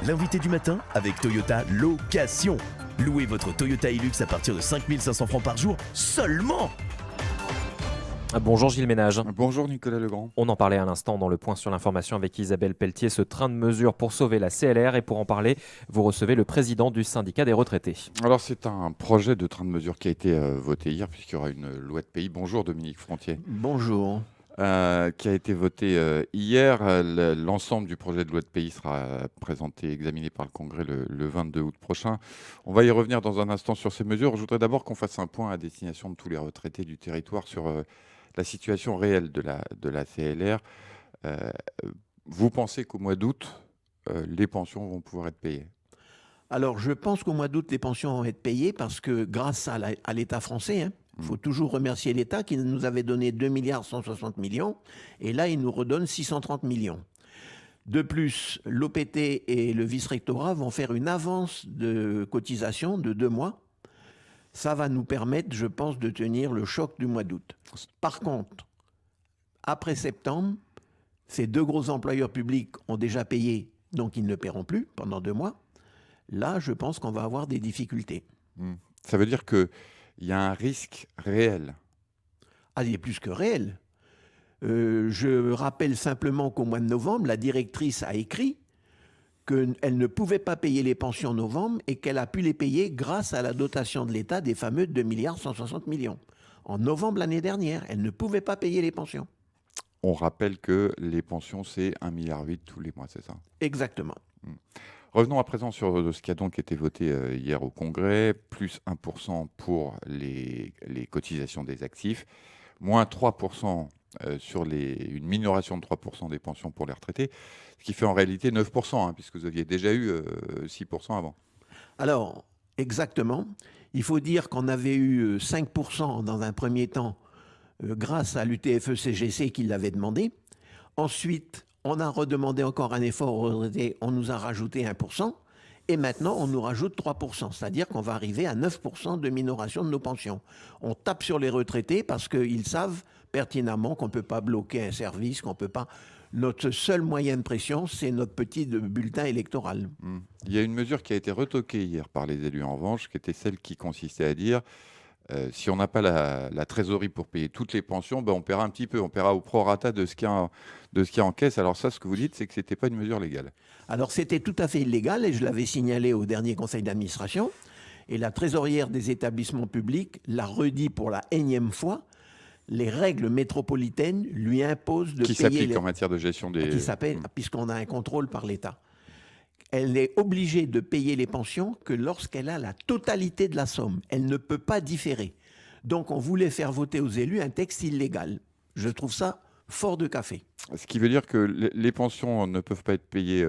L'invité du matin avec Toyota Location. Louez votre Toyota Hilux à partir de 5 500 francs par jour seulement. Bonjour Gilles Ménage. Bonjour Nicolas Legrand. On en parlait à l'instant dans le point sur l'information avec Isabelle Pelletier, ce train de mesures pour sauver la CLR. Et pour en parler, vous recevez le président du syndicat des retraités. Alors c'est un projet de train de mesure qui a été voté hier puisqu'il y aura une loi de pays. Bonjour Dominique Frontier. Bonjour. Qui a été voté hier. L'ensemble du projet de loi de pays sera présenté, examiné par le Congrès le 22 août prochain. On va y revenir dans un instant sur ces mesures. Je voudrais d'abord qu'on fasse un point à destination de tous les retraités du territoire sur la situation réelle de la CLR. Vous pensez qu'au mois d'août, les pensions vont pouvoir être payées ? Alors, je pense qu'au mois d'août, les pensions vont être payées parce que grâce à l'État français, il faut toujours remercier l'État qui nous avait donné 2 160 millions et là, il nous redonne 630 millions. De plus, l'OPT et le vice-rectorat vont faire une avance de cotisation de 2 mois. Ça va nous permettre, je pense, de tenir le choc du mois d'août. Par contre, après septembre, ces deux gros employeurs publics ont déjà payé, donc ils ne paieront plus pendant 2 mois. Là, je pense qu'on va avoir des difficultés. Ça veut dire qu'il y a un risque réel. Ah, il est plus que réel. Je rappelle simplement qu'au mois de novembre, la directrice a écrit qu'elle ne pouvait pas payer les pensions en novembre et qu'elle a pu les payer grâce à la dotation de l'État des fameux 2 160 millions. En novembre l'année dernière, elle ne pouvait pas payer les pensions. On rappelle que les pensions, c'est 1,8 milliard tous les mois, c'est ça ? Exactement. Revenons à présent sur ce qui a donc été voté hier au Congrès, plus 1% pour les cotisations des actifs, moins 3% sur une minoration de 3% des pensions pour les retraités, ce qui fait en réalité 9%, puisque vous aviez déjà eu 6% avant. Alors, exactement. Il faut dire qu'on avait eu 5% dans un premier temps grâce à l'UTFE-CGC qui l'avait demandé. Ensuite, on a redemandé encore un effort aux retraités, on nous a rajouté 1%, et maintenant on nous rajoute 3%, c'est-à-dire qu'on va arriver à 9% de minoration de nos pensions. On tape sur les retraités parce qu'ils savent pertinemment qu'on ne peut pas bloquer un service, qu'on peut pas... Notre seul moyen de pression, c'est notre petit bulletin électoral. Il y a une mesure qui a été retoquée hier par les élus en revanche, qui était celle qui consistait à dire si on n'a pas la trésorerie pour payer toutes les pensions, on paiera un petit peu, on paiera au prorata de ce qu'il y a en caisse. Alors ça, ce que vous dites, c'est que ce n'était pas une mesure légale. Alors c'était tout à fait illégal et je l'avais signalé au dernier conseil d'administration. Et la trésorière des établissements publics l'a redit pour la énième fois. Les règles métropolitaines lui imposent de qui payer... Qui s'appliquent en matière de gestion des... Qui s'appelle, puisqu'on a un contrôle par l'État. Elle est obligée de payer les pensions que lorsqu'elle a la totalité de la somme. Elle ne peut pas différer. Donc on voulait faire voter aux élus un texte illégal. Je trouve ça fort de café. Ce qui veut dire que les pensions ne peuvent pas être payées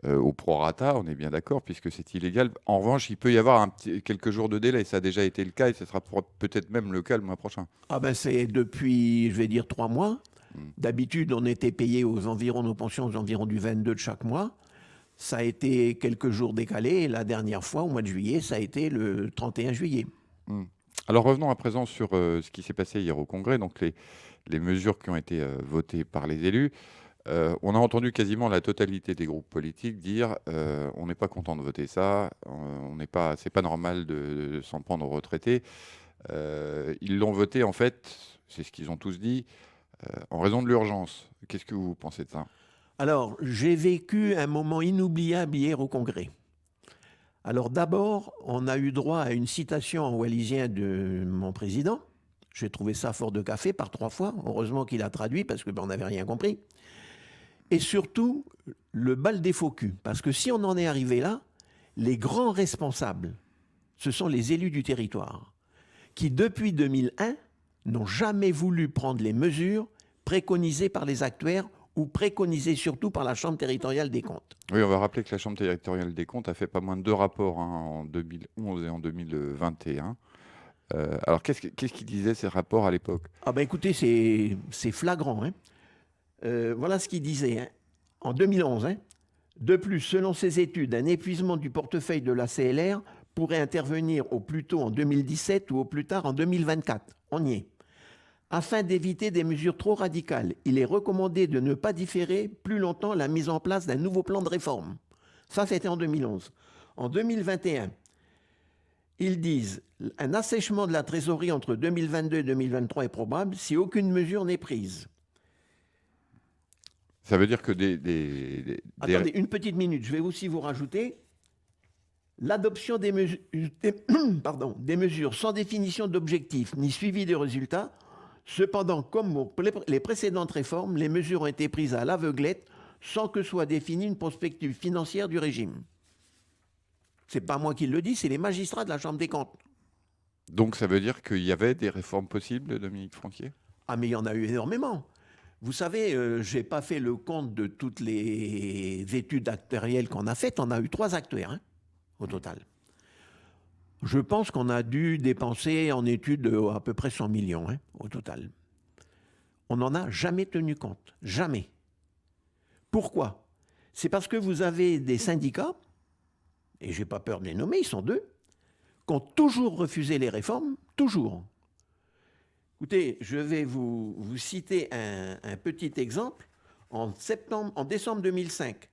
au prorata, on est bien d'accord, puisque c'est illégal. En revanche, il peut y avoir quelques jours de délai. Ça a déjà été le cas et ce sera peut-être même le cas le mois prochain. Ah ben c'est depuis, je vais dire, 3 mois. D'habitude, on était payé nos pensions aux environs du 22 de chaque mois. Ça a été quelques jours décalé. Et la dernière fois, au mois de juillet, ça a été le 31 juillet. Alors revenons à présent sur ce qui s'est passé hier au Congrès, donc les mesures qui ont été votées par les élus. On a entendu quasiment la totalité des groupes politiques dire on n'est pas content de voter ça, c'est pas normal de s'en prendre aux retraités. Ils l'ont voté en fait, c'est ce qu'ils ont tous dit, en raison de l'urgence. Qu'est-ce que vous pensez de ça ? Alors, j'ai vécu un moment inoubliable hier au Congrès. Alors d'abord, on a eu droit à une citation en wallisien de mon président. J'ai trouvé ça fort de café par 3 fois. Heureusement qu'il a traduit parce que on n'avait rien compris. Et surtout, le bal des faux culs. Parce que si on en est arrivé là, les grands responsables, ce sont les élus du territoire, qui depuis 2001 n'ont jamais voulu prendre les mesures préconisées par les actuaires ou préconisées surtout par la Chambre territoriale des comptes. Oui, on va rappeler que la Chambre territoriale des comptes a fait pas moins de 2 rapports en 2011 et en 2021. Alors, qu'est-ce qu'ils disaient ces rapports à l'époque ? Ah ben écoutez, c'est flagrant. Voilà ce qu'il disait en 2011. De plus, selon ces études, un épuisement du portefeuille de la CLR pourrait intervenir au plus tôt en 2017 ou au plus tard en 2024. On y est. Afin d'éviter des mesures trop radicales, il est recommandé de ne pas différer plus longtemps la mise en place d'un nouveau plan de réforme. Ça, c'était en 2011. En 2021, ils disent un assèchement de la trésorerie entre 2022 et 2023 est probable si aucune mesure n'est prise. Ça veut dire que Attendez, une petite minute. Je vais aussi vous rajouter l'adoption des mesures sans définition d'objectifs ni suivi de résultats. Cependant, comme pour les précédentes réformes, les mesures ont été prises à l'aveuglette sans que soit définie une perspective financière du régime. Ce n'est pas moi qui le dis, c'est les magistrats de la Chambre des comptes. Donc ça veut dire qu'il y avait des réformes possibles, Dominique Frontier? Ah, mais il y en a eu énormément. Vous savez, je n'ai pas fait le compte de toutes les études actuarielles qu'on a faites. On a eu 3 actuaires au total. Je pense qu'on a dû dépenser en études à peu près 100 millions au total. On n'en a jamais tenu compte. Jamais. Pourquoi? C'est parce que vous avez des syndicats, et je n'ai pas peur de les nommer, ils sont 2, qui ont toujours refusé les réformes, toujours. Écoutez, je vais vous citer un petit exemple. En décembre 2005,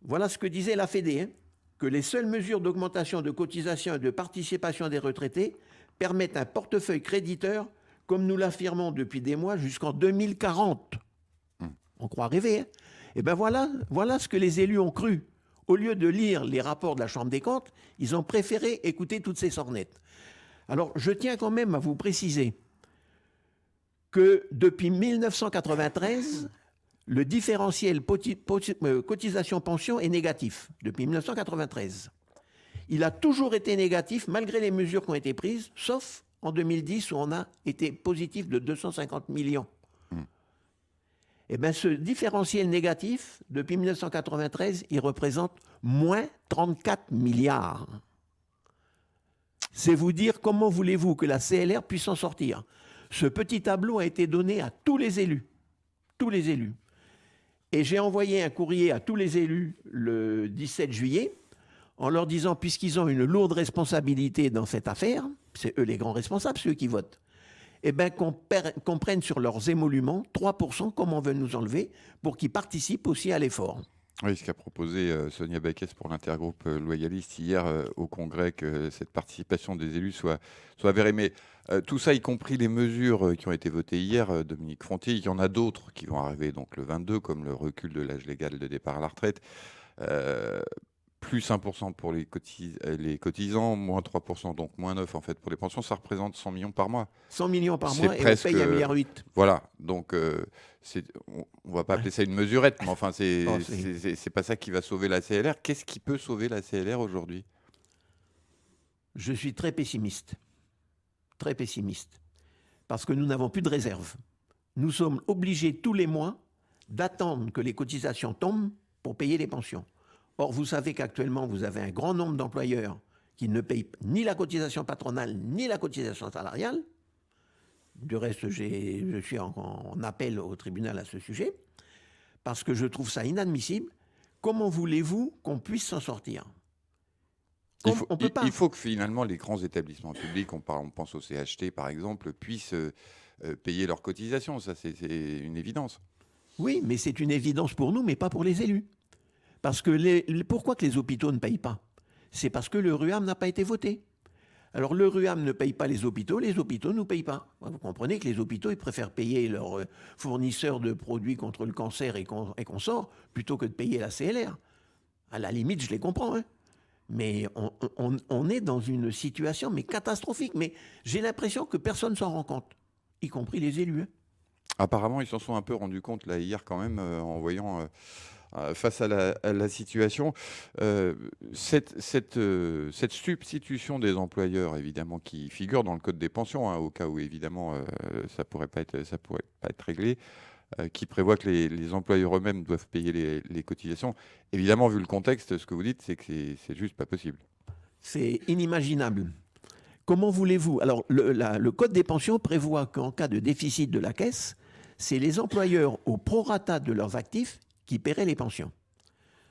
voilà ce que disait la Fédé, que les seules mesures d'augmentation de cotisation et de participation des retraités permettent un portefeuille créditeur, comme nous l'affirmons depuis des mois, jusqu'en 2040. On croit rêver. Et bien voilà ce que les élus ont cru. Au lieu de lire les rapports de la Chambre des comptes, ils ont préféré écouter toutes ces sornettes. Alors, je tiens quand même à vous préciser que depuis 1993, le différentiel cotisation-pension est négatif, depuis 1993. Il a toujours été négatif malgré les mesures qui ont été prises, sauf en 2010 où on a été positif de 250 millions. Eh bien, ce différentiel négatif, depuis 1993, il représente moins 34 milliards. C'est vous dire comment voulez-vous que la CLR puisse s'en sortir. Ce petit tableau a été donné à tous les élus. Tous les élus. Et j'ai envoyé un courrier à tous les élus le 17 juillet en leur disant, puisqu'ils ont une lourde responsabilité dans cette affaire, c'est eux les grands responsables, ceux qui votent, eh bien qu'on prenne sur leurs émoluments 3%, comme on veut nous enlever, pour qu'ils participent aussi à l'effort. Oui, ce qu'a proposé Sonia Backès pour l'intergroupe loyaliste hier au Congrès, que cette participation des élus soit avérée. Mais tout ça, y compris les mesures qui ont été votées hier, Dominique Frontier, il y en a d'autres qui vont arriver donc le 22, comme le recul de l'âge légal de départ à la retraite. Plus 1% pour les cotisants, moins 3%, donc moins 9% en fait pour les pensions, ça représente 100 millions par mois. 100 millions par C'est mois presque, et on paye 1,8 milliard. Voilà, donc on ne va pas appeler ça une mesurette, mais enfin c'est pas ça qui va sauver la CLR. Qu'est-ce qui peut sauver la CLR aujourd'hui? Je suis très pessimiste, parce que nous n'avons plus de réserve. Nous sommes obligés tous les mois d'attendre que les cotisations tombent pour payer les pensions. Or, vous savez qu'actuellement, vous avez un grand nombre d'employeurs qui ne payent ni la cotisation patronale ni la cotisation salariale. Du reste, je suis en appel au tribunal à ce sujet, parce que je trouve ça inadmissible. Comment voulez-vous qu'on puisse s'en sortir? On peut pas. Il faut que finalement les grands établissements publics, on pense au CHT par exemple, puissent payer leurs cotisations. Ça, c'est une évidence. Oui, mais c'est une évidence pour nous, mais pas pour les élus. Parce que pourquoi que les hôpitaux ne payent pas? C'est parce que le RUAM n'a pas été voté. Alors le RUAM ne paye pas les hôpitaux ne payent pas. Vous comprenez que les hôpitaux, ils préfèrent payer leurs fournisseurs de produits contre le cancer et consorts plutôt que de payer la CLR. À la limite, je les comprends. Mais on est dans une situation catastrophique. Mais j'ai l'impression que personne ne s'en rend compte, y compris les élus. Apparemment, ils s'en sont un peu rendus compte là, hier quand même en voyant... face à la situation, cette substitution des employeurs, évidemment, qui figure dans le code des pensions, au cas où, évidemment, ça pourrait pas être réglé, qui prévoit que les employeurs eux-mêmes doivent payer les cotisations. Évidemment, vu le contexte, ce que vous dites, c'est que c'est juste pas possible. C'est inimaginable. Comment voulez-vous? Alors, le code des pensions prévoit qu'en cas de déficit de la caisse, c'est les employeurs au prorata de leurs actifs qui paieraient les pensions.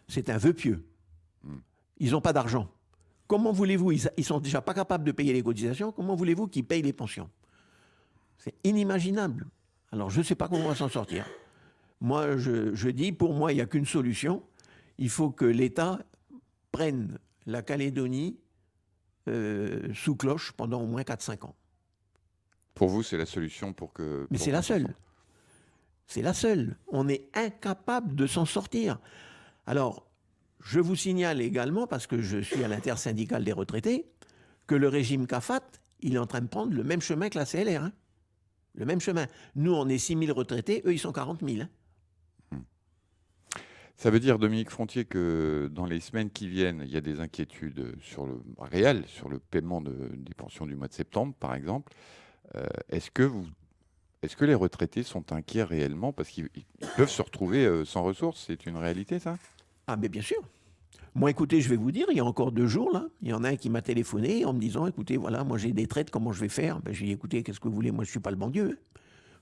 C'est un vœu pieux. Ils n'ont pas d'argent. Comment voulez-vous, ils sont déjà pas capables de payer les cotisations, comment voulez-vous qu'ils payent les pensions? C'est inimaginable. Alors, je ne sais pas comment on va s'en sortir. Moi, je dis, pour moi, il n'y a qu'une solution. il faut que l'État prenne la Calédonie sous cloche pendant au moins 4-5 ans. Pour vous, c'est la solution pour que... Mais c'est la seule. C'est la seule. On est incapable de s'en sortir. Alors, je vous signale également, parce que je suis à l'intersyndicale des retraités, que le régime CAFAT, il est en train de prendre le même chemin que la CLR. Hein. Le même chemin. Nous, on est 6 000 retraités, eux, ils sont 40 000. Hein. Ça veut dire, Dominique Frontier, que dans les semaines qui viennent, il y a des inquiétudes réelles sur le paiement des pensions du mois de septembre, par exemple. Est-ce que les retraités sont inquiets réellement parce qu'ils peuvent se retrouver sans ressources? C'est une réalité, ça? Ah, mais bien sûr. Moi, écoutez, je vais vous dire, il y a encore 2 jours, là, il y en a un qui m'a téléphoné en me disant, écoutez, voilà, moi j'ai des traites, comment je vais faire? Ben, j'ai dit, écoutez, qu'est-ce que vous voulez? Moi, je ne suis pas le bon Dieu.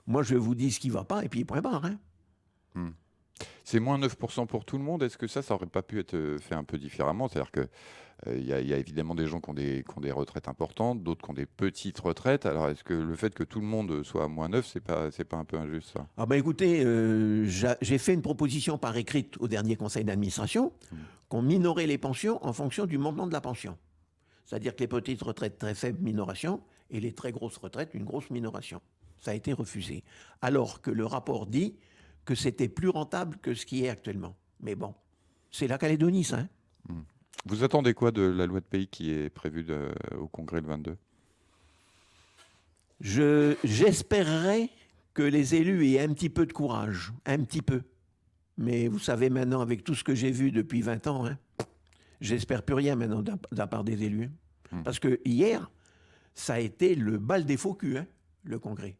Moi, je vous dis ce qui ne va pas, et puis point barre. Hein. C'est moins 9% pour tout le monde. Est-ce que ça aurait pas pu être fait un peu différemment? C'est-à-dire que il y a évidemment des gens qui ont des retraites importantes, d'autres qui ont des petites retraites. Alors, est-ce que le fait que tout le monde soit à moins 9, c'est pas un peu injuste, ça? Ah ben écoutez, j'ai fait une proposition par écrite au dernier conseil d'administration qu'on minorait les pensions en fonction du montant de la pension. C'est-à-dire que les petites retraites, très faible minoration, et les très grosses retraites, une grosse minoration. Ça a été refusé. Alors que le rapport dit que c'était plus rentable que ce qui est actuellement. Mais bon, c'est la Calédonie, ça. Hein. Vous attendez quoi de la loi de pays qui est prévue au Congrès le 22? J'espérerais que les élus aient un petit peu de courage, un petit peu. Mais vous savez maintenant, avec tout ce que j'ai vu depuis 20 ans, hein, j'espère plus rien maintenant de la part des élus. Parce que hier, ça a été le bal des faux culs, hein, le Congrès.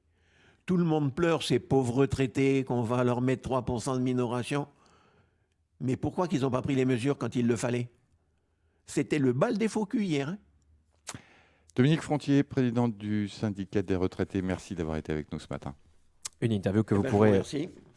Tout le monde pleure, ces pauvres retraités, qu'on va leur mettre 3% de minoration. Mais pourquoi qu'ils n'ont pas pris les mesures quand il le fallait? C'était le bal des faux culs hier. Hein. Dominique Frontier, présidente du syndicat des retraités, merci d'avoir été avec nous ce matin. Une interview que vous Je vous pourrez remercie.